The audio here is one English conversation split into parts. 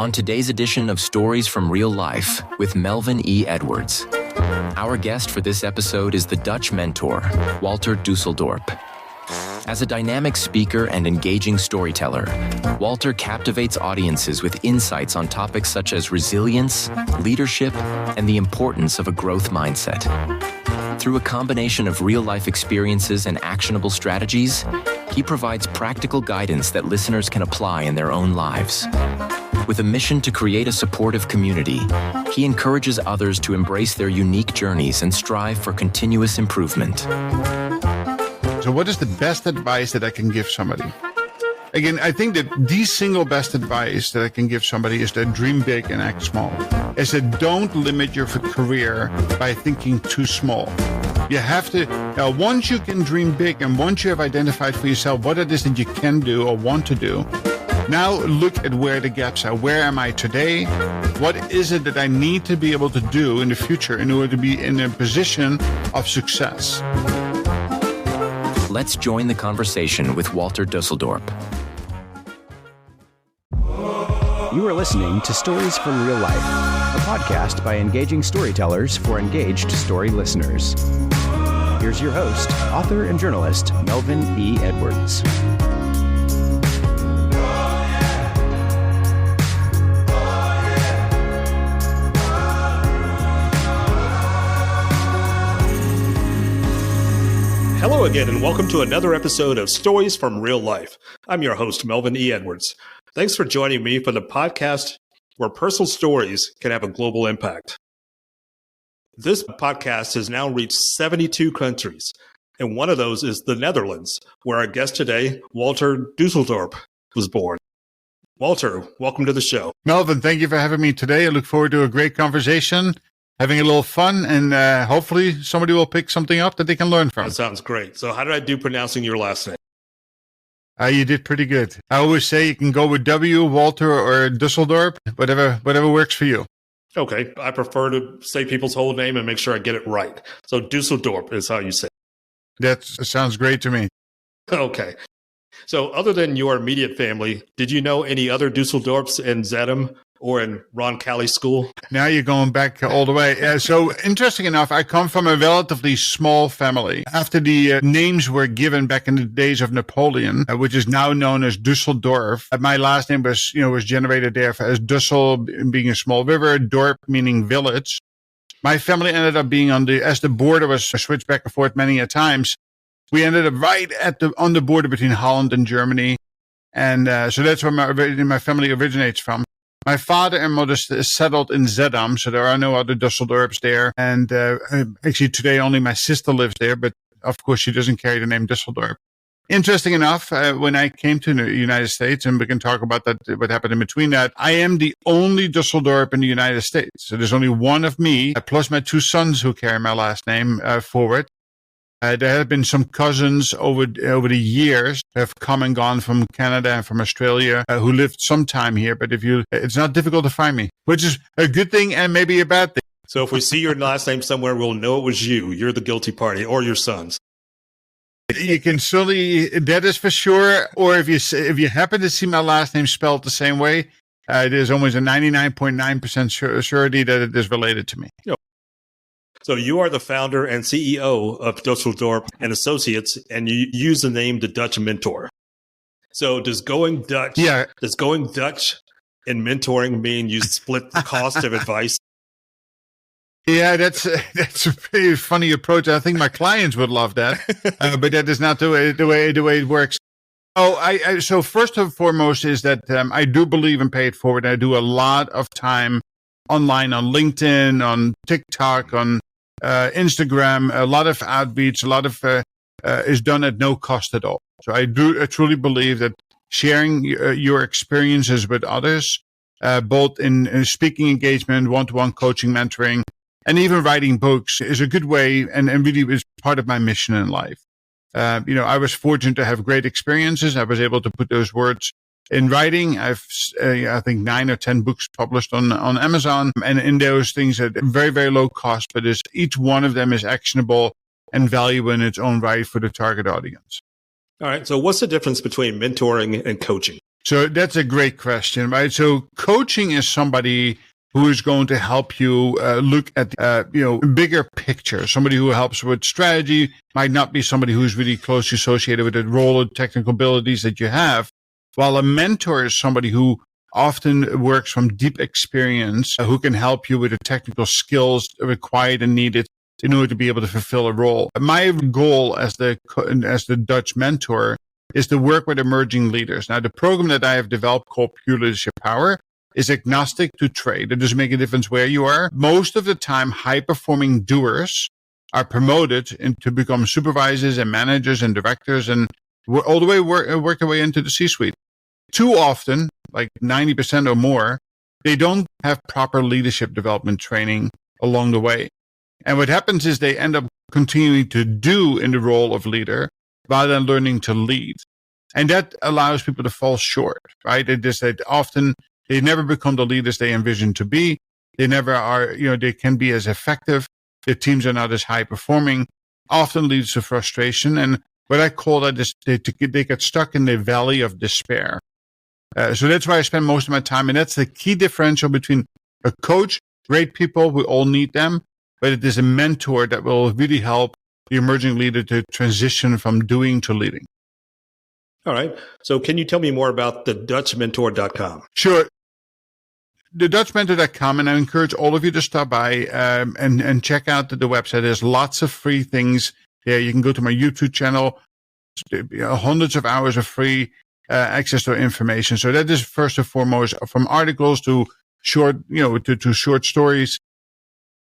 On today's edition of Stories from Real Life with Melvin E. Edwards. Our guest for this episode is the Dutch mentor, Walter Dusseldorp. As a dynamic speaker and engaging storyteller, Walter captivates audiences with insights on topics such as resilience, leadership, and the importance of a growth mindset. Through a combination of real-life experiences and actionable strategies, he provides practical guidance that listeners can apply in their own lives. With a mission to create a supportive community, he encourages others to embrace their unique journeys and strive for continuous improvement. So what is the best advice that I can give somebody? Again, I think that the single best advice that I can give somebody is to dream big and act small. Is that don't limit your career by thinking too small. You have to, once you can dream big and once you have identified for yourself what it is that you can do or want to do, now look at where the gaps are. Where am I today? What is it that I need to be able to do in the future in order to be in a position of success? Let's join the conversation with Walter Dusseldorp. You are listening to Stories from Real Life, a podcast by engaging storytellers for engaged story listeners. Here's your host, author and journalist, Melvin E. Edwards. Hello again, and welcome to another episode of Stories from Real Life. I'm your host, Melvin E. Edwards. Thanks for joining me for the podcast where personal stories can have a global impact. This podcast has now reached 72 countries, and one of those is the Netherlands, where our guest today, Walter Dusseldorp, was born. Walter, welcome to the show. Melvin, thank you for having me today. I look forward to a great conversation, having a little fun, and hopefully somebody will pick something up that they can learn from. That sounds great. So how did I do pronouncing your last name? You did pretty good. I always say you can go with W, Walter, or Dusseldorp, whatever works for you. Okay. I prefer to say people's whole name and make sure I get it right. So Dusseldorp is how you say it. That sounds great to me. Okay. So other than your immediate family, did you know any other Dusseldorps in Zeddam or in Ron Callie's school? Now you're going back all the way. So interesting enough, I come from a relatively small family. After the names were given back in the days of Napoleon, which is now known as Dusseldorf, my last name was generated there as Dussel being a small river, Dorp meaning village. My family ended up being as the border was switched back and forth many a times. We ended up right on the border between Holland and Germany. And so that's where my family originates from. My father and mother settled in Zeddam, so there are no other Dusseldorps there. And actually today only my sister lives there, but of course she doesn't carry the name Dusseldorp. Interesting enough, when I came to the United States, and we can talk about that, what happened in between that, I am the only Dusseldorp in the United States. So there's only one of me, plus my two sons who carry my last name forward. There have been some cousins over the years who have come and gone from Canada and from Australia who lived some time here. But it's not difficult to find me, which is a good thing and maybe a bad thing. So if we see your last name somewhere, we'll know it was you. You're the guilty party, or your sons. You can certainly, that is for sure. Or if you happen to see my last name spelled the same way, there's almost a 99.9% surety that it is related to me. So you are the founder and CEO of Dusseldorp and Associates, and you use the name The Dutch Mentor. So does going Dutch in mentoring mean you split the cost of advice? Yeah, that's a pretty funny approach. I think my clients would love that, but that is not the way it works. So first and foremost is that I do believe in pay it forward. I do a lot of time online on LinkedIn, on TikTok, on Instagram, a lot of outreach, a lot of is done at no cost at all. So I truly believe that sharing your experiences with others, both in speaking engagement, one-to-one coaching, mentoring, and even writing books is a good way and really is part of my mission in life. I was fortunate to have great experiences. I was able to put those words in writing. I've, I think 9 or 10 books published on Amazon, and in those things at very, very low cost, but each one of them is actionable and valuable in its own right for the target audience. All right. So what's the difference between mentoring and coaching? So that's a great question, right? So coaching is somebody who is going to help you look at bigger picture. Somebody who helps with strategy might not be somebody who's really closely associated with the role of technical abilities that you have, while a mentor is somebody who often works from deep experience, who can help you with the technical skills required and needed in order to be able to fulfill a role. My goal as the Dutch mentor is to work with emerging leaders. Now, the program that I have developed called Pure Leadership Power is agnostic to trade. It doesn't make a difference where you are. Most of the time, high-performing doers are promoted to become supervisors and managers and directors and all the way work their way into the C-suite. Too often, like 90% or more, they don't have proper leadership development training along the way. And what happens is they end up continuing to do in the role of leader rather than learning to lead. And that allows people to fall short, right? They never become the leaders they envision to be. They never are, they can be as effective. Their teams are not as high performing, often leads to frustration. And what I call that is they get stuck in the valley of despair. So that's why I spend most of my time. And that's the key differential between a coach, great people, we all need them, but it is a mentor that will really help the emerging leader to transition from doing to leading. All right. So can you tell me more about the DutchMentor.com? Sure. The DutchMentor.com, and I encourage all of you to stop by and check out the website. There's lots of free things there. You can go to my YouTube channel, hundreds of hours of free access to information. So that is first and foremost, from articles to short, to short stories.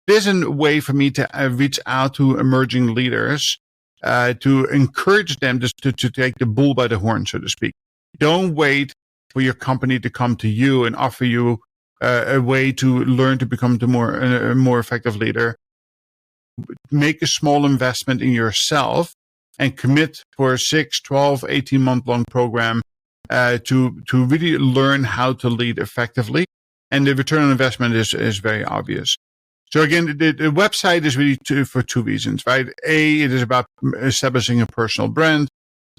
There's a way for me to reach out to emerging leaders to encourage them to take the bull by the horn, so to speak. Don't wait for your company to come to you and offer you a way to learn to become a more effective leader. Make a small investment in yourself and commit for a 6, 12, 18-month long program to really learn how to lead effectively. And the return on investment is very obvious. So again, the website is really for two reasons, right? A, it is about establishing a personal brand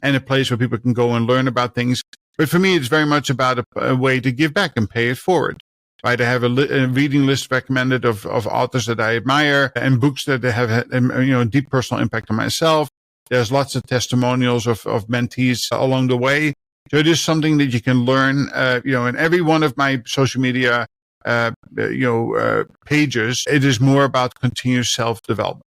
and a place where people can go and learn about things. But for me, it's very much about a way to give back and pay it forward. Right? I have a reading list recommended of authors that I admire and books that have had, deep personal impact on myself. There's lots of testimonials of mentees along the way. So it is something that you can learn, in every one of my social media, pages. It is more about continuous self-development.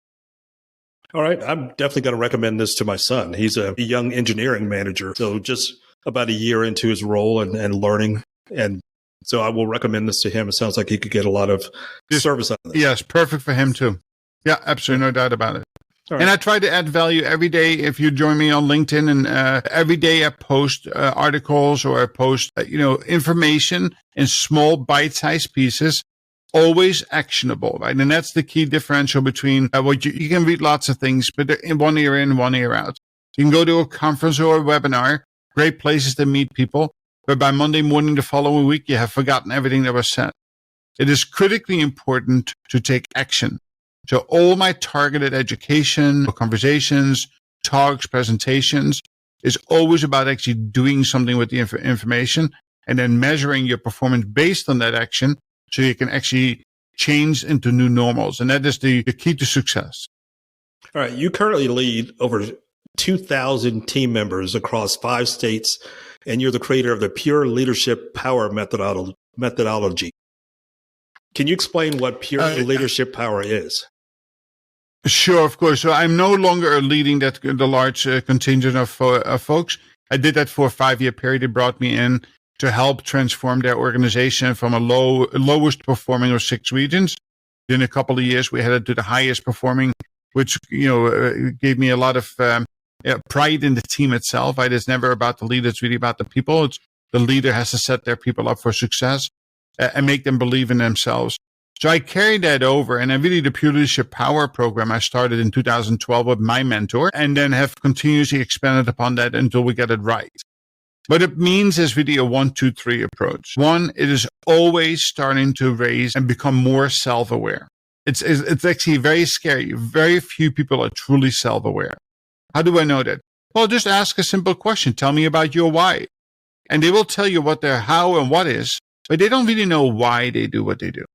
All right. I'm definitely going to recommend this to my son. He's a young engineering manager. So just about a year into his role and learning. And so I will recommend this to him. It sounds like he could get a lot of service out of this. Yes, perfect for him too. Yeah, absolutely. No doubt about it. Right. And I try to add value every day. If you join me on LinkedIn, and every day I post articles or I post, information in small bite-sized pieces, always actionable, right? And that's the key differential between what you can read lots of things, but in one ear in, one ear out. You can go to a conference or a webinar, great places to meet people, but by Monday morning the following week, you have forgotten everything that was said. It is critically important to take action. So all my targeted education, conversations, talks, presentations is always about actually doing something with the information and then measuring your performance based on that action so you can actually change into new normals. And that is the key to success. All right. You currently lead over 2,000 team members across 5 states, and you're the creator of the Pure Leadership Power methodology. Can you explain what Pure Leadership Power is? Sure, of course. So I'm no longer leading the large contingent of folks. I did that for a 5-year period. It brought me in to help transform their organization from a lowest performing of 6 regions. In a couple of years, we headed to the highest performing, which gave me a lot of pride in the team itself. It's never about the leader; it's really about the people. The leader has to set their people up for success and make them believe in themselves. So I carried that over, and the Pure Leadership Power program I started in 2012 with my mentor, and then have continuously expanded upon that until we get it right. What it means is really a 1, 2, 3 approach. 1, it is always starting to raise and become more self-aware. It's actually very scary. Very few people are truly self-aware. How do I know that? Well, just ask a simple question. Tell me about your why. And they will tell you what their how and what is, but they don't really know why they do what they do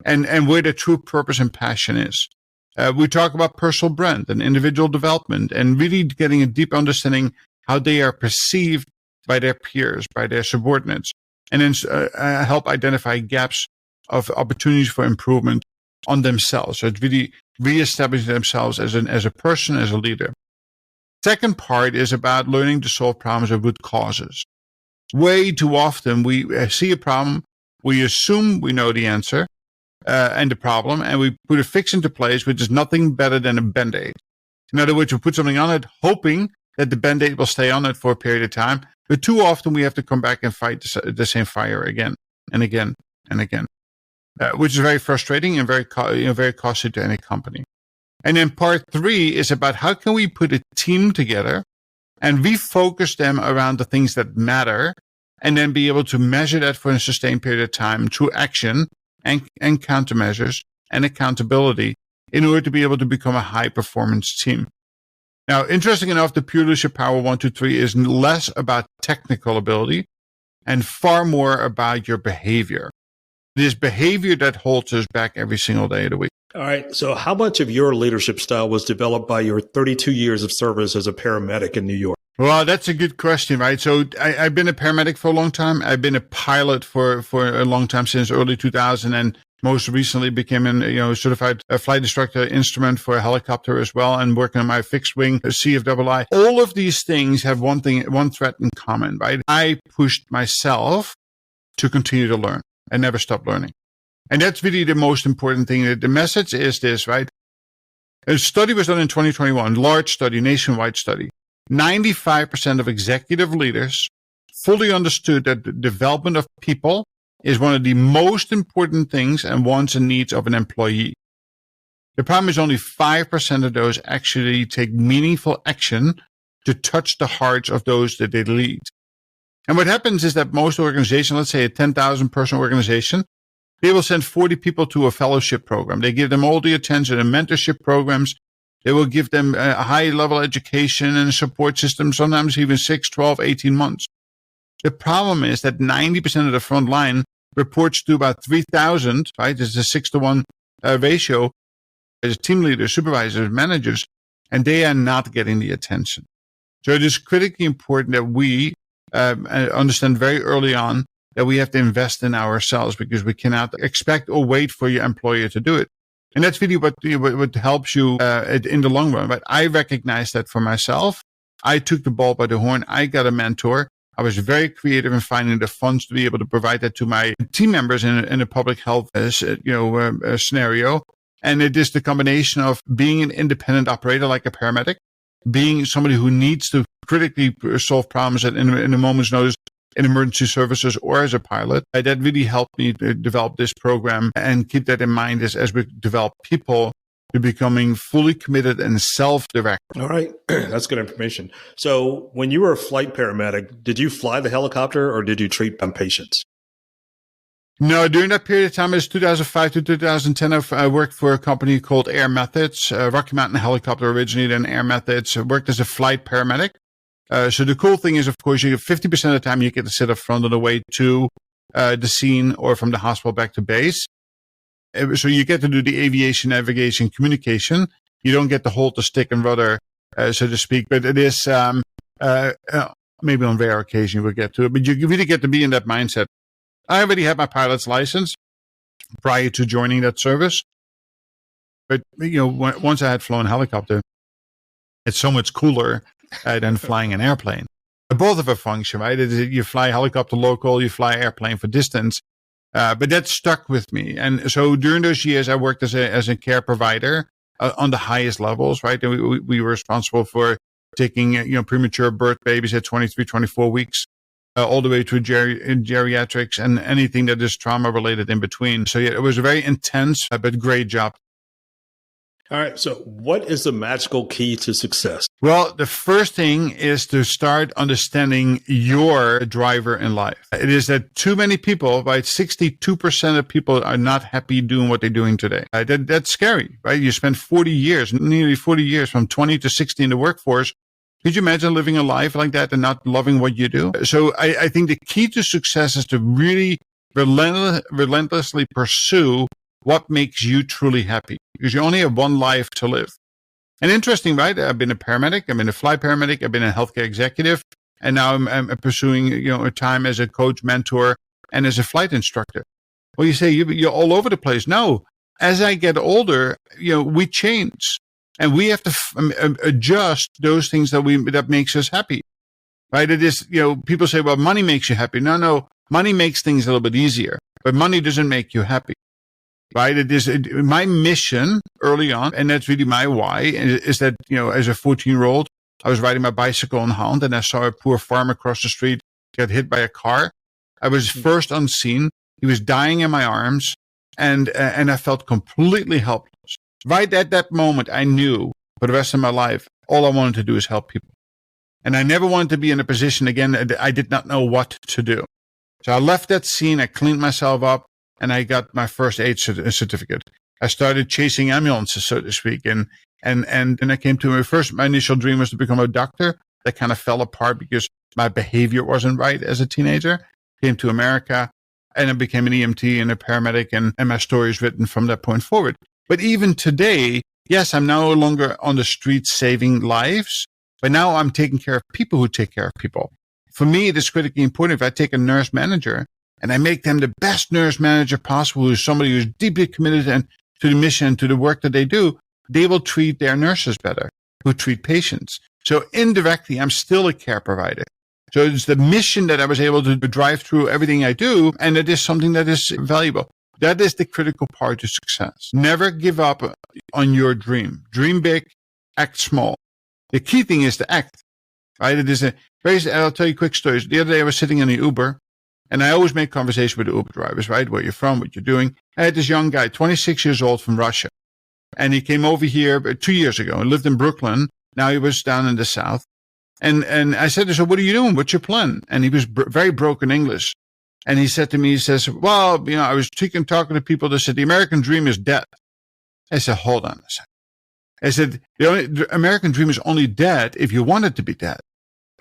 and where their true purpose and passion is. We talk about personal brand and individual development and really getting a deep understanding how they are perceived by their peers, by their subordinates, and then help identify gaps of opportunities for improvement on themselves. So it's really reestablishing themselves as a person, as a leader. Second part is about learning to solve problems with root causes. Way too often we see a problem, we assume we know the answer and the problem, and we put a fix into place, which is nothing better than a Band-Aid. In other words, we put something on it, hoping that the Band-Aid will stay on it for a period of time. But too often we have to come back and fight the same fire again and again and again, which is very frustrating and very costly to any company. And then part 3 is about how can we put a team together and refocus them around the things that matter, and then be able to measure that for a sustained period of time through action and countermeasures and accountability in order to be able to become a high-performance team. Now, interesting enough, the Pure Leadership Power 1, 2, 3 is less about technical ability and far more about your behavior. It is behavior that holds us back every single day of the week. All right. So how much of your leadership style was developed by your 32 years of service as a paramedic in New York? Well, that's a good question, right? So I've been a paramedic for a long time. I've been a pilot for a long time, since early 2000, and most recently became a certified flight instructor instrument for a helicopter as well, and working on my fixed wing CFII. All of these things have one thread in common, right? I pushed myself to continue to learn and never stop learning. And that's really the most important thing. The message is this, right? A study was done in 2021, large study, nationwide study. 95% of executive leaders fully understood that the development of people is one of the most important things and wants and needs of an employee. The problem is only 5% of those actually take meaningful action to touch the hearts of those that they lead. And what happens is that most organizations, let's say a 10,000 person organization, they will send 40 people to a fellowship program. They give them all the attention and mentorship programs. They will give them a high-level education and support system, sometimes even 6, 12, 18 months. The problem is that 90% of the front line reports to about 3,000, right? It's a 6-to-1 ratio as team leaders, supervisors, managers, and they are not getting the attention. So it is critically important that we understand very early on that we have to invest in ourselves, because we cannot expect or wait for your employer to do it. And that's really what helps you in the long run. But I recognize that for myself. I took the ball by the horn. I got a mentor. I was very creative in finding the funds to be able to provide that to my team members in a public health scenario. And it is the combination of being an independent operator like a paramedic, being somebody who needs to critically solve problems in a moment's notice in emergency services or as a pilot. That really helped me to develop this program and keep that in mind as we develop people to becoming fully committed and self-directed. All right. That's good information. So when you were a flight paramedic, did you fly the helicopter or did you treat patients? No, during that period of time, it's 2005 to 2010, I worked for a company called Air Methods, Rocky Mountain Helicopter originally, then Air Methods. I worked as a flight paramedic. So the cool thing is, of course, 50% of the time you get to sit up front on the way to the scene or from the hospital back to base. So you get to do the aviation, navigation, communication. You don't get to hold the stick and rudder, so to speak. But it is maybe on rare occasion you will get to it. But you really get to be in that mindset. I already had my pilot's license prior to joining that service. But, once I had flown a helicopter, it's so much cooler than flying an airplane. Both of a function, right? You fly helicopter local, you fly airplane for distance. But that stuck with me. And so during those years, I worked as a care provider on the highest levels, right? And we were responsible for taking, premature birth babies at 23, 24 weeks, all the way to geriatrics and anything that is trauma related in between. So yeah, it was a very intense, but great job. All right. So what is the magical key to success? Well, the first thing is to start understanding your driver in life. It is that too many people, right? 62% of people are not happy doing what they're doing today. That's scary, right? You spend 40 years, nearly 40 years from 20 to 60 in the workforce. Could you imagine living a life like that and not loving what you do? So I think the key to success is to really relentlessly pursue what makes you truly happy, because you only have one life to live. And interesting, right? I've been a paramedic, I've been a flight paramedic, I've been a healthcare executive, and now I'm pursuing, a time as a coach, mentor, and as a flight instructor. Well, you say you're all over the place. No, as I get older, we change. And we have to adjust those things that makes us happy, right? It is, people say, well, money makes you happy. No, money makes things a little bit easier, but money doesn't make you happy, right? It is my mission early on, and that's really my why, is that, as a 14-year-old, I was riding my bicycle in Holland, and I saw a poor farmer across the street get hit by a car. I was first on scene. He was dying in my arms, and I felt completely helpless. Right at that moment, I knew for the rest of my life, all I wanted to do is help people. And I never wanted to be in a position again that I did not know what to do. So I left that scene, I cleaned myself up, and I got my first aid certificate. I started chasing ambulances, so to speak. And I came to my initial dream was to become a doctor. That kind of fell apart because my behavior wasn't right as a teenager. Came to America, and I became an EMT and a paramedic, and my story is written from that point forward. But even today, yes, I'm no longer on the street saving lives, but now I'm taking care of people who take care of people. For me, it is critically important if I take a nurse manager and I make them the best nurse manager possible, who's somebody who's deeply committed to the mission, to the work that they do, they will treat their nurses better, who treat patients. So indirectly, I'm still a care provider. So it's the mission that I was able to drive through everything I do, and it is something that is valuable. That is the critical part to success. Never give up on your dream. Dream big, act small. The key thing is to act, right? I'll tell you quick stories. The other day I was sitting in an Uber, and I always make conversation with the Uber drivers, right? Where you're from, what you're doing. I had this young guy, 26 years old, from Russia. And he came over here 2 years ago and lived in Brooklyn. Now he was down in the South. And I said, so what are you doing? What's your plan? And he was very broken English. And he said to me, he says, well, I was talking to people that said the American dream is dead. I said, hold on a second. I said, the American dream is only dead if you want it to be dead.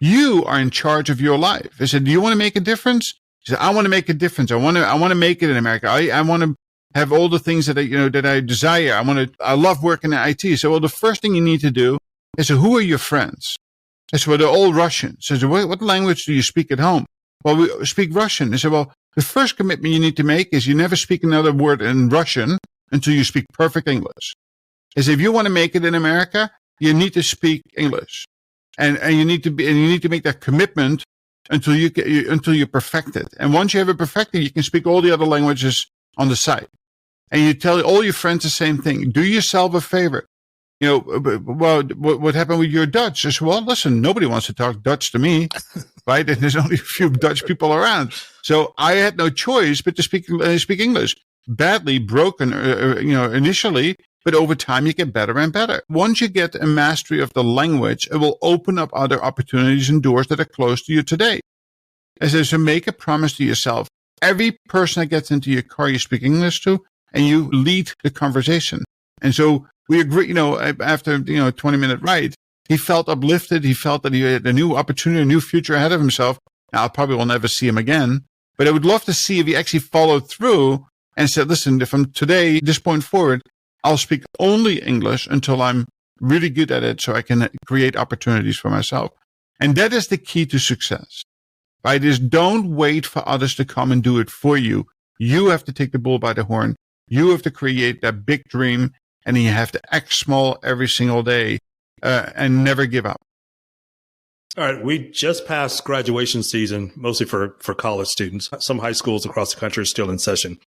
You are in charge of your life. I said, do you want to make a difference? He said, I want to make a difference. I want to make it in America. I want to have all the things that I desire. I love working in IT. So, well, the first thing you need to do is, who are your friends? I said, well, they're all Russians. I said, what language do you speak at home? Well, we speak Russian. I said, well, the first commitment you need to make is you never speak another word in Russian until you speak perfect English. I said, if you want to make it in America, you need to speak English, and you need to make that commitment until you perfect it. And once you have it perfected, you can speak all the other languages on the side. And you tell all your friends the same thing. Do yourself a favor. Well, what happened with your Dutch? I said, well, listen, nobody wants to talk Dutch to me, right? And there's only a few Dutch people around. So I had no choice but to speak English. Badly broken, initially, but over time you get better and better. Once you get a mastery of the language, it will open up other opportunities and doors that are closed to you today. I said, so make a promise to yourself. Every person that gets into your car, you speak English to, and you lead the conversation. And so we agree, after, a 20-minute ride, he felt uplifted. He felt that he had a new opportunity, a new future ahead of himself. Now, I probably will never see him again, but I would love to see if he actually followed through and said, listen, from today, this point forward, I'll speak only English until I'm really good at it so I can create opportunities for myself. And that is the key to success, right? Is don't wait for others to come and do it for you. You have to take the bull by the horn. You have to create that big dream, and you have to act small every single day and never give up. All right. We just passed graduation season, mostly for college students. Some high schools across the country are still in session.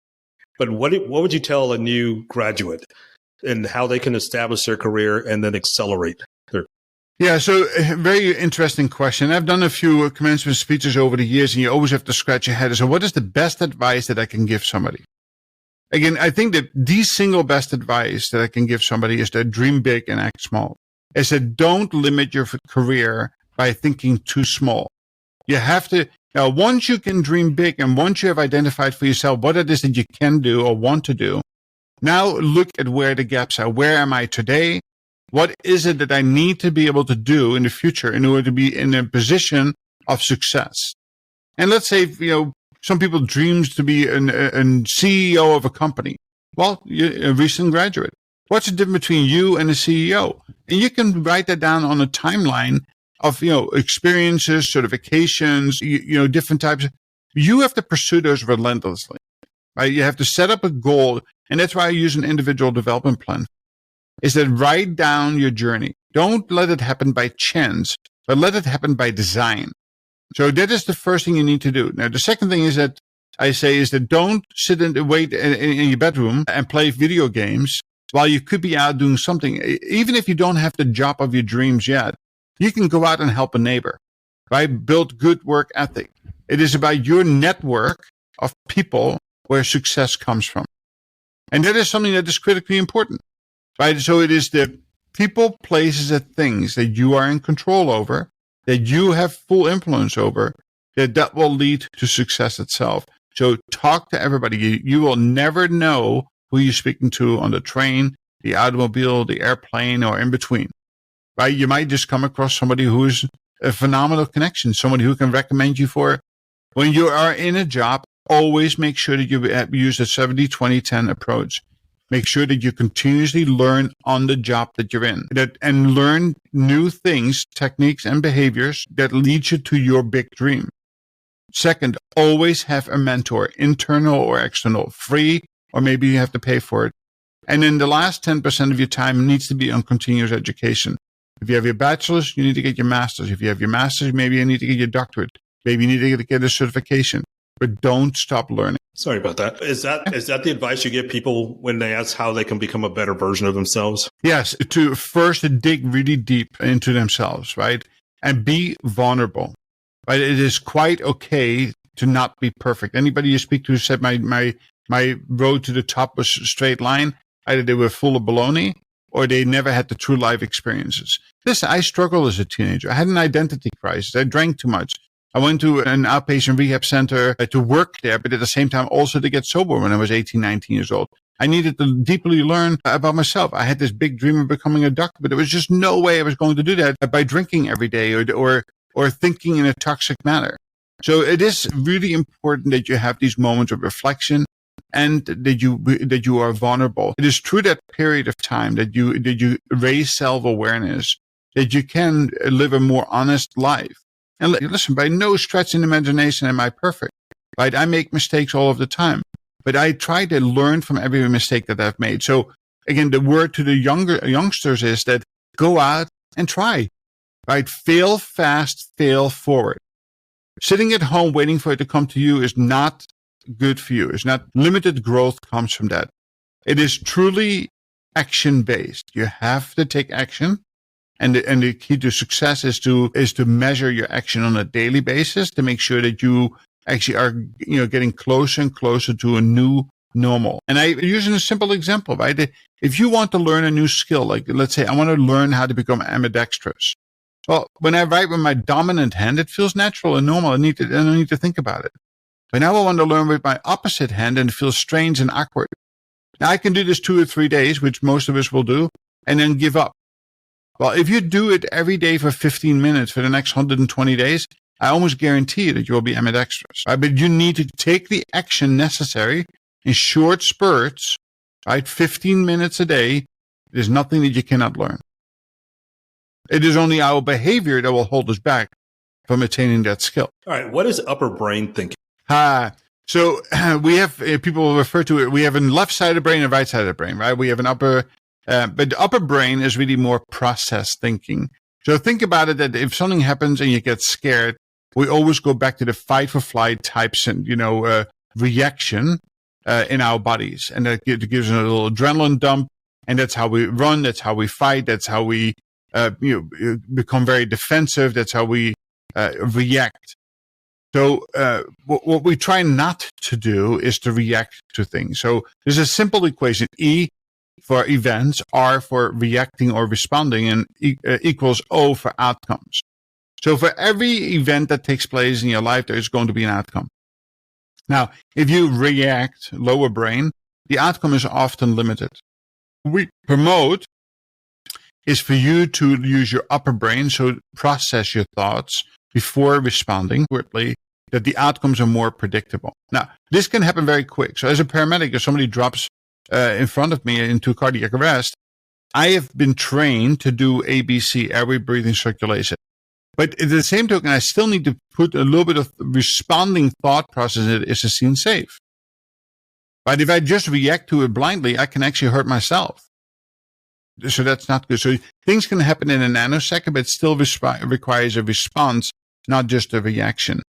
But what would you tell a new graduate and how they can establish their career and then accelerate their? Yeah, so very interesting question. I've done a few commencement speeches over the years, and you always have to scratch your head. So what is the best advice that I can give somebody? Again, I think that the single best advice that I can give somebody is to dream big and act small. I said, don't limit your career by thinking too small. You have to, now, once you can dream big and once you have identified for yourself what it is that you can do or want to do, now look at where the gaps are. Where am I today? What is it that I need to be able to do in the future in order to be in a position of success? And let's say, some people dreams to be a CEO of a company. Well, you're a recent graduate. What's the difference between you and a CEO? And you can write that down on a timeline of, experiences, certifications, different types. You have to pursue those relentlessly, right? You have to set up a goal. And that's why I use an individual development plan, is that write down your journey. Don't let it happen by chance, but let it happen by design. So that is the first thing you need to do. Now, the second thing is that I say is that don't sit and wait in your bedroom and play video games while you could be out doing something. Even if you don't have the job of your dreams yet, you can go out and help a neighbor, right? Build good work ethic. It is about your network of people where success comes from. And that is something that is critically important, right? So it is the people, places, and things that you are in control over, that you have full influence over, that will lead to success itself. So talk to everybody. You will never know who you're speaking to on the train, the automobile, the airplane, or in between, right? You might just come across somebody who is a phenomenal connection, somebody who can recommend you for. When you are in a job, always make sure that you use the 70-20-10 approach. Make sure that you continuously learn on the job that you're in, and learn new things, techniques, and behaviors that lead you to your big dream. Second, always have a mentor, internal or external, free, or maybe you have to pay for it. And then the last 10% of your time needs to be on continuous education. If you have your bachelor's, you need to get your master's. If you have your master's, maybe you need to get your doctorate. Maybe you need to get a certification. But don't stop learning. Sorry about that. Is that the advice you give people when they ask how they can become a better version of themselves? Yes, to first dig really deep into themselves, right? And be vulnerable, right? It is quite okay to not be perfect. Anybody you speak to said my road to the top was a straight line. Either they were full of baloney or they never had the true life experiences. Listen, I struggled as a teenager. I had an identity crisis. I drank too much. I went to an outpatient rehab center to work there, but at the same time also to get sober when I was 18, 19 years old. I needed to deeply learn about myself. I had this big dream of becoming a doctor, but there was just no way I was going to do that by drinking every day or thinking in a toxic manner. So it is really important that you have these moments of reflection and that you are vulnerable. It is through that period of time that you raise self-awareness, that you can live a more honest life. And listen, by no stretch in imagination am I perfect, right? I make mistakes all of the time, but I try to learn from every mistake that I've made. So again, the word to the youngsters is that go out and try, right? Fail fast, fail forward. Sitting at home waiting for it to come to you is not good for you. It's not. Limited growth comes from that. It is truly action-based. You have to take action. And the key to success is to measure your action on a daily basis to make sure that you actually are, getting closer and closer to a new normal. And I use a simple example, right? If you want to learn a new skill, like let's say I want to learn how to become ambidextrous. Well, when I write with my dominant hand, it feels natural and normal. I don't need to think about it. But now I want to learn with my opposite hand and it feels strange and awkward. Now I can do this 2 or 3 days, which most of us will do, and then give up. Well, if you do it every day for 15 minutes for the next 120 days, I almost guarantee that you will be ambidextrous. Right? But you need to take the action necessary in short spurts, right? 15 minutes a day. There's nothing that you cannot learn. It is only our behavior that will hold us back from attaining that skill. All right. What is upper brain thinking? So we have, people refer to it, we have a left-sided brain and right-sided brain, right? We have an upper, but the upper brain is really more process thinking. So think about it that if something happens and you get scared, we always go back to the fight or flight types and, reaction in our bodies. And that gives us a little adrenaline dump. And that's how we run. That's how we fight. That's how we, become very defensive. That's how we react. So what we try not to do is to react to things. So there's a simple equation. E for events, R for reacting or responding, and equals O for outcomes. So for every event that takes place in your life, there is going to be an outcome. Now, if you react, lower brain, the outcome is often limited. We promote is for you to use your upper brain, so process your thoughts before responding quickly, that the outcomes are more predictable. Now, this can happen very quick. So as a paramedic, if somebody drops in front of me into cardiac arrest, I have been trained to do ABC, airway, breathing, circulation. But at the same token, I still need to put a little bit of responding thought process in it. Is the scene safe? But if I just react to it blindly, I can actually hurt myself. So that's not good. So things can happen in a nanosecond, but it still requires a response, not just a reaction.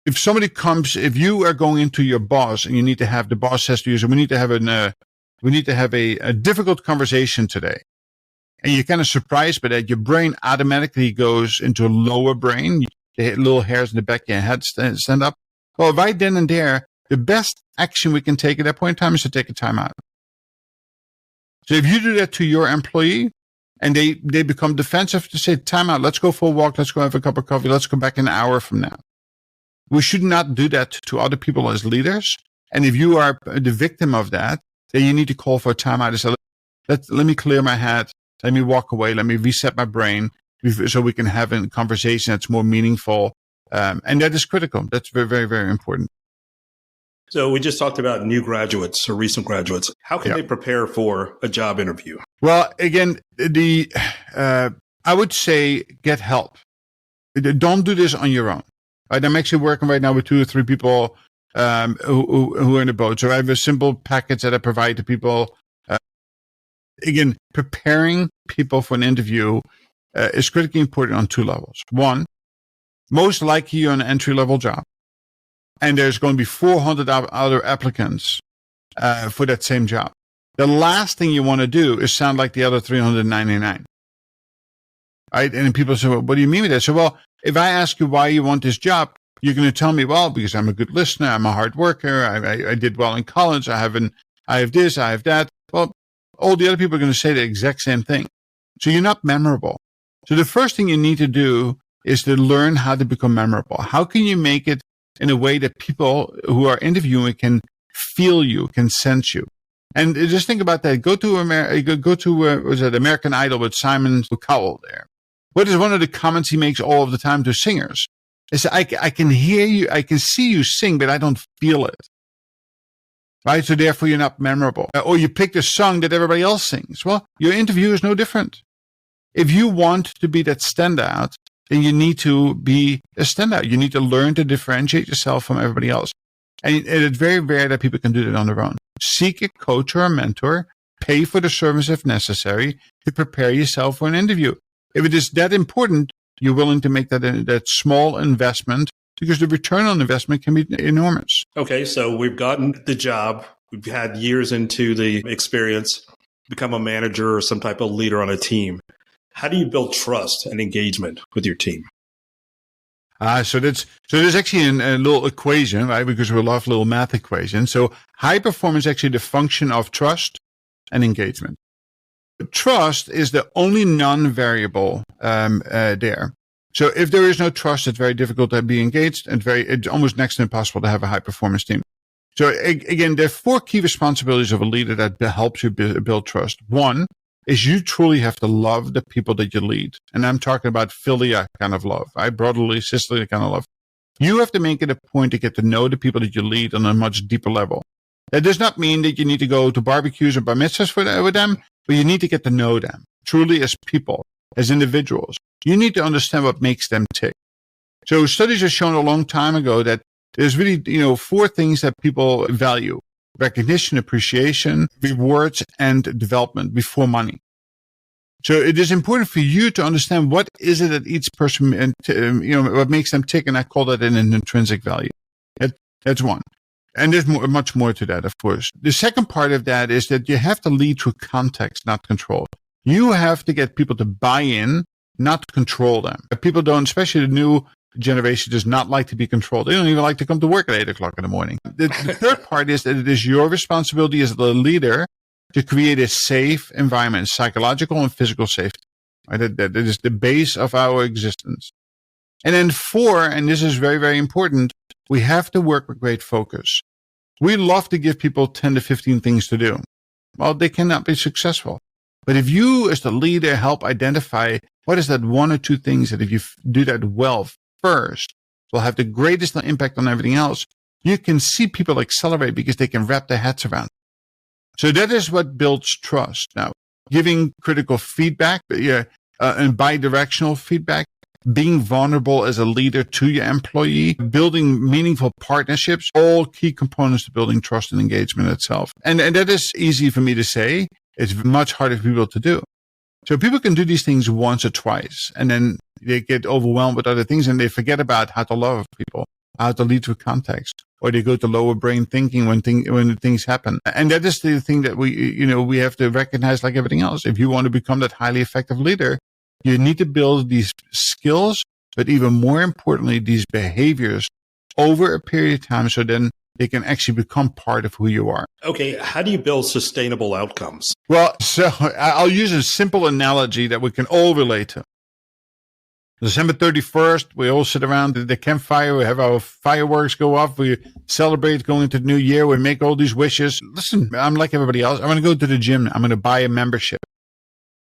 If somebody comes, if you are going into your boss and you need to have, the boss says to you, so we need to have a difficult conversation today. And you're kind of surprised by that. Your brain automatically goes into a lower brain. The little hairs in the back of your head stand up. Well, right then and there, the best action we can take at that point in time is to take a timeout. So if you do that to your employee and they become defensive, to say, time out, let's go for a walk, let's go have a cup of coffee, let's come back an hour from now. We should not do that to other people as leaders. And if you are the victim of that, then you need to call for a timeout and say, let me clear my head, let me walk away, let me reset my brain so we can have a conversation that's more meaningful. And that is critical. That's very, very, very important. So we just talked about new graduates or recent graduates. How can they prepare for a job interview? Well, again, I would say get help. Don't do this on your own. Right? I'm actually working right now with 2 or 3 people who are in the boat. So I have a simple package that I provide to people. Again, preparing people for an interview is critically important on 2 levels. One, most likely you're on an entry-level job, and there's going to be 400 other applicants for that same job. The last thing you want to do is sound like the other 399. Right? And people say, well, what do you mean by that? So, well, if I ask you why you want this job, you're going to tell me, well, because I'm a good listener, I'm a hard worker, I did well in college, I have this, I have that. Well, all the other people are going to say the exact same thing. So you're not memorable. So the first thing you need to do is to learn how to become memorable. How can you make it in a way that people who are interviewing can feel you, can sense you? And just think about that. Go to American Idol with Simon Cowell there. What is one of the comments he makes all of the time to singers? Is I can hear you, I can see you sing, but I don't feel it. Right? So therefore you're not memorable. Or you picked a song that everybody else sings. Well, your interview is no different. If you want to be that standout, then you need to be a standout. You need to learn to differentiate yourself from everybody else. And it's very rare that people can do that on their own. Seek a coach or a mentor. Pay for the service if necessary to prepare yourself for an interview. If it is that important, you're willing to make that small investment, because the return on investment can be enormous. Okay, so we've gotten the job. We've had years into the experience, become a manager or some type of leader on a team. How do you build trust and engagement with your team? So there's actually a little equation, right? Because we love little math equations. So high performance is actually the function of trust and engagement. Trust is the only non-variable there. So if there is no trust, it's very difficult to be engaged, and it's almost next to impossible to have a high performance team. So again, there are 4 key responsibilities of a leader that helps you build trust. One is you truly have to love the people that you lead. And I'm talking about philia kind of love, right? Brotherly, sisterly kind of love. You have to make it a point to get to know the people that you lead on a much deeper level. That does not mean that you need to go to barbecues or bar mitzvahs with them, but you need to get to know them truly as people, as individuals. You need to understand what makes them tick. So studies have shown a long time ago that there's really, 4 things that people value: recognition, appreciation, rewards, and development before money. So it is important for you to understand what is it that each person, what makes them tick, and I call that an intrinsic value. That's one. And there's much more to that, of course. The second part of that is that you have to lead through context, not control. You have to get people to buy in, not control them. People don't, especially the new generation, does not like to be controlled. They don't even like to come to work at 8 o'clock in the morning. The third part is that it is your responsibility as the leader to create a safe environment, psychological and physical safety. Right? That is the base of our existence. And then 4, and this is very, very important, we have to work with great focus. We love to give people 10 to 15 things to do. Well, they cannot be successful. But if you, as the leader, help identify what is that one or two things that if you do that well first, will have the greatest impact on everything else, you can see people accelerate because they can wrap their heads around it. So that is what builds trust. Now, giving critical feedback, and bi-directional feedback, being vulnerable as a leader to your employee, building meaningful partnerships, all key components to building trust and engagement itself. And that is easy for me to say. It's much harder for people to do. So people can do these things once or twice, and then they get overwhelmed with other things, and they forget about how to love people, how to lead through context, or they go to lower brain thinking when things happen. And that is the thing that we have to recognize, like everything else. If you want to become that highly effective leader, you need to build these skills, but even more importantly, these behaviors over a period of time, so then they can actually become part of who you are. Okay, how do you build sustainable outcomes? Well, so I'll use a simple analogy that we can all relate to. December 31st, we all sit around the campfire, we have our fireworks go off, we celebrate going into the new year, we make all these wishes. Listen, I'm like everybody else. I'm going to go to the gym. I'm going to buy a membership.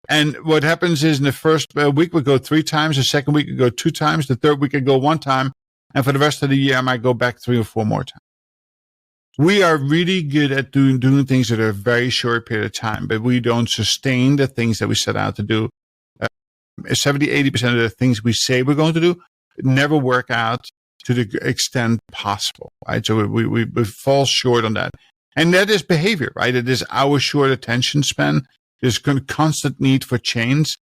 And what happens is in the first week, we go 3 times. The second week, we go 2 times. The third week, I go 1 time. And for the rest of the year, I might go back 3 or 4 more times. We are really good at doing things that are a very short period of time, but we don't sustain the things that we set out to do. 70-80% of the things we say we're going to do never work out to the extent possible, right? So we fall short on that. And that is behavior, right? It is our short attention span. There's constant need for change.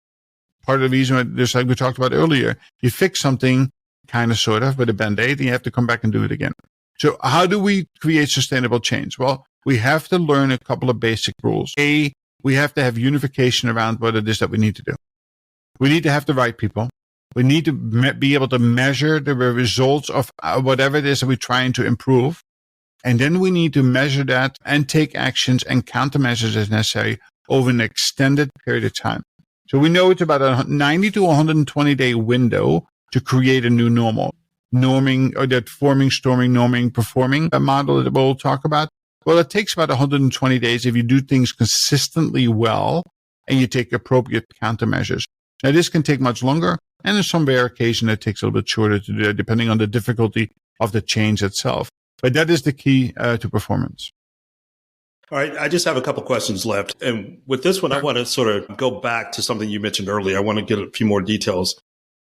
Part of the reason, just like we talked about earlier, you fix something kind of sort of with a Band-Aid, and you have to come back and do it again. So how do we create sustainable change? Well, we have to learn a couple of basic rules. A, we have to have unification around what it is that we need to do. We need to have the right people. We need to be able to measure the results of whatever it is that we're trying to improve. And then we need to measure that and take actions and countermeasures as necessary over an extended period of time. So we know it's about a 90 to 120 day window to create a new normal. Norming, or that forming, storming, norming, performing model that we'll talk about. Well, it takes about 120 days if you do things consistently well and you take appropriate countermeasures. Now, this can take much longer, and in some rare occasion, it takes a little bit shorter to do that, depending on the difficulty of the change itself. But that is the key to performance. All right, I just have a couple questions left. And with this one, I want to sort of go back to something you mentioned earlier. I want to get a few more details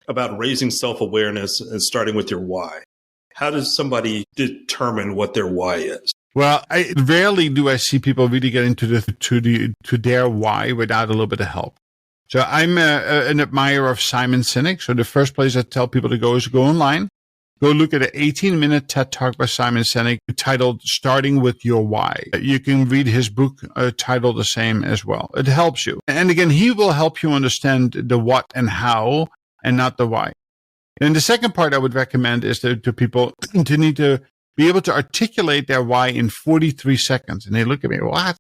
about raising self-awareness and starting with your why. How does somebody determine what their why is? Well, rarely do I see people really get into their why without a little bit of help. So I'm an admirer of Simon Sinek. So the first place I tell people to go is to go online. Go look at an 18-minute TED Talk by Simon Sinek titled Starting with Your Why. You can read his book titled the same as well. It helps you. And again, he will help you understand the what and how and not the why. And the second part I would recommend is to people to need to be able to articulate their why in 43 seconds. And they look at me, what?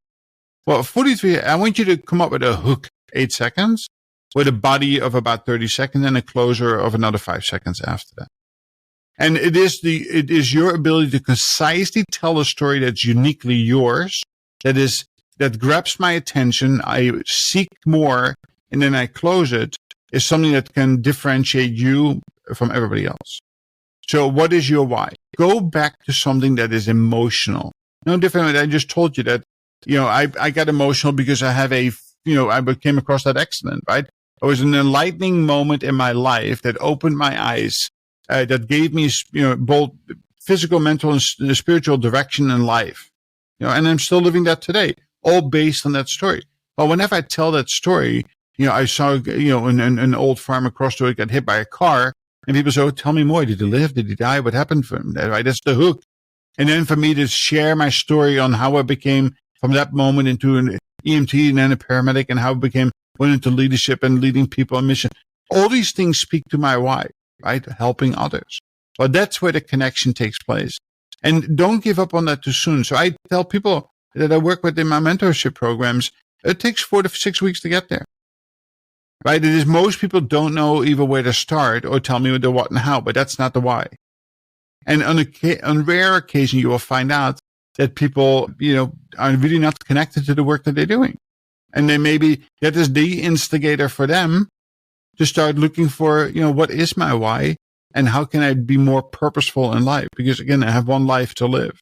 Well, 43, I want you to come up with a hook, 8 seconds, with a body of about 30 seconds and a closure of another 5 seconds after that. And it is your ability to concisely tell a story that's uniquely yours, that grabs my attention. I seek more, and then I close it, is something that can differentiate you from everybody else. So what is your why? Go back to something that is emotional. No different. I just told you that, I got emotional because I have I came across that accident, right? It was an enlightening moment in my life that opened my eyes, that gave me, both physical, mental, and spiritual direction in life. And I'm still living that today, all based on that story. Well, whenever I tell that story, I saw, an old farm across the road got hit by a car, and people say, "Oh, tell me more. Did he live? Did he die? What happened for him?" Right? That's the hook. And then for me to share my story on how I became from that moment into an EMT and then a paramedic, and how I went into leadership and leading people on mission. All these things speak to my why, right? Helping others. Well, that's where the connection takes place. And don't give up on that too soon. So I tell people that I work with in my mentorship programs, it takes 4 to 6 weeks to get there. Right? It is most people don't know even where to start or tell me the what and how, but that's not the why. And on rare occasion, you will find out that people, are really not connected to the work that they're doing. And then maybe that is the instigator for them to start looking for, what is my why and how can I be more purposeful in life? Because again, I have one life to live.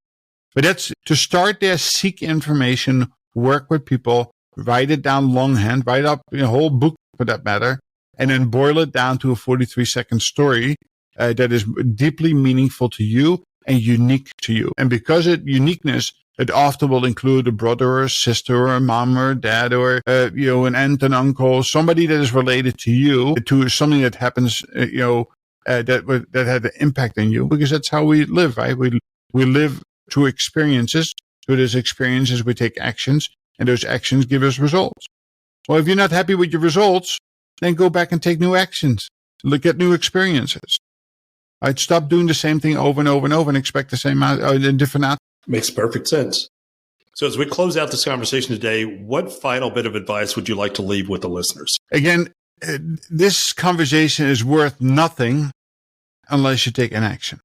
But that's to start there, seek information, work with people, write it down longhand, write up a whole book for that matter, and then boil it down to a 43-second story that is deeply meaningful to you and unique to you. And because of uniqueness, it often will include a brother or a sister or a mom or a dad or, an aunt and uncle, somebody that is related to you, to something that happens, that had an impact on you, because that's how we live, right? We live through experiences. Through those experiences, we take actions, and those actions give us results. Well, if you're not happy with your results, then go back and take new actions. Look at new experiences. I'd stop doing the same thing over and over and over and expect the same different outcome. Makes perfect sense. So as we close out this conversation today, what final bit of advice would you like to leave with the listeners? Again, this conversation is worth nothing unless you take an action.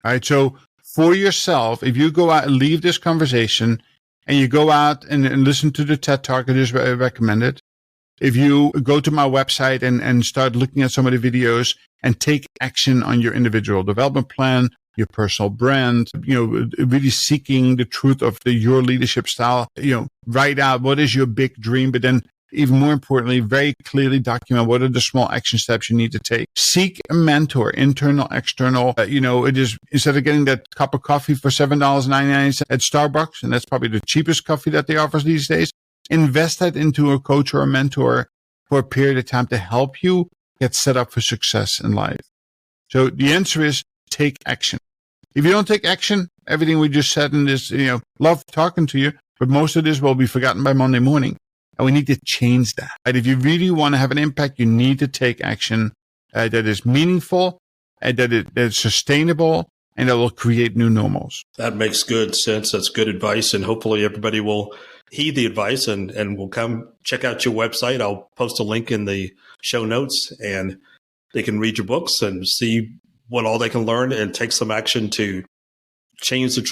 All right. So for yourself, if you go out and leave this conversation and you go out and listen to the TED Talk I just recommended, if you go to my website and start looking at some of the videos and take action on your individual development plan, your personal brand, really seeking the truth of your leadership style, write out what is your big dream, but then even more importantly, very clearly document what are the small action steps you need to take. Seek a mentor, internal, external. It is, instead of getting that cup of coffee for $7.99 at Starbucks, and that's probably the cheapest coffee that they offer these days, invest that into a coach or a mentor for a period of time to help you get set up for success in life. So the answer is take action. If you don't take action, everything we just said in this, love talking to you, but most of this will be forgotten by Monday morning. And we need to change that. And if you really want to have an impact, you need to take action that is meaningful and that is sustainable and that will create new normals. That makes good sense. That's good advice. And hopefully everybody will heed the advice and will come check out your website. I'll post a link in the show notes and they can read your books and see what all they can learn and take some action to change the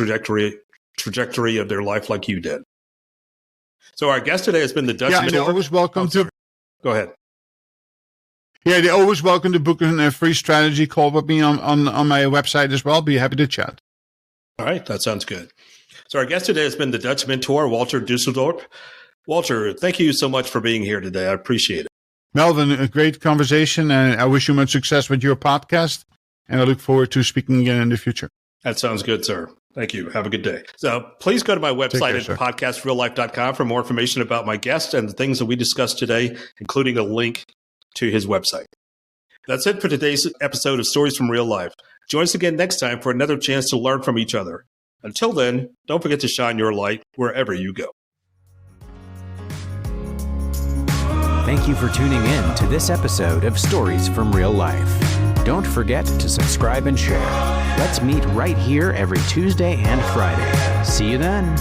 trajectory of their life like you did. So our guest today has been the Dutch mentor. They're always welcome to. Go ahead. Yeah, they're always welcome to book a free strategy call with me on my website as well. Be happy to chat. All right, that sounds good. So our guest today has been the Dutch mentor, Walter Dusseldorp. Walter, thank you so much for being here today. I appreciate it. Melvin, a great conversation, and I wish you much success with your podcast, and I look forward to speaking again in the future. That sounds good, sir. Thank you. Have a good day. So please go to my website at podcastreallife.com for more information about my guest and the things that we discussed today, including a link to his website. That's it for today's episode of Stories from Real Life. Join us again next time for another chance to learn from each other. Until then, don't forget to shine your light wherever you go. Thank you for tuning in to this episode of Stories from Real Life. Don't forget to subscribe and share. Let's meet right here every Tuesday and Friday. See you then.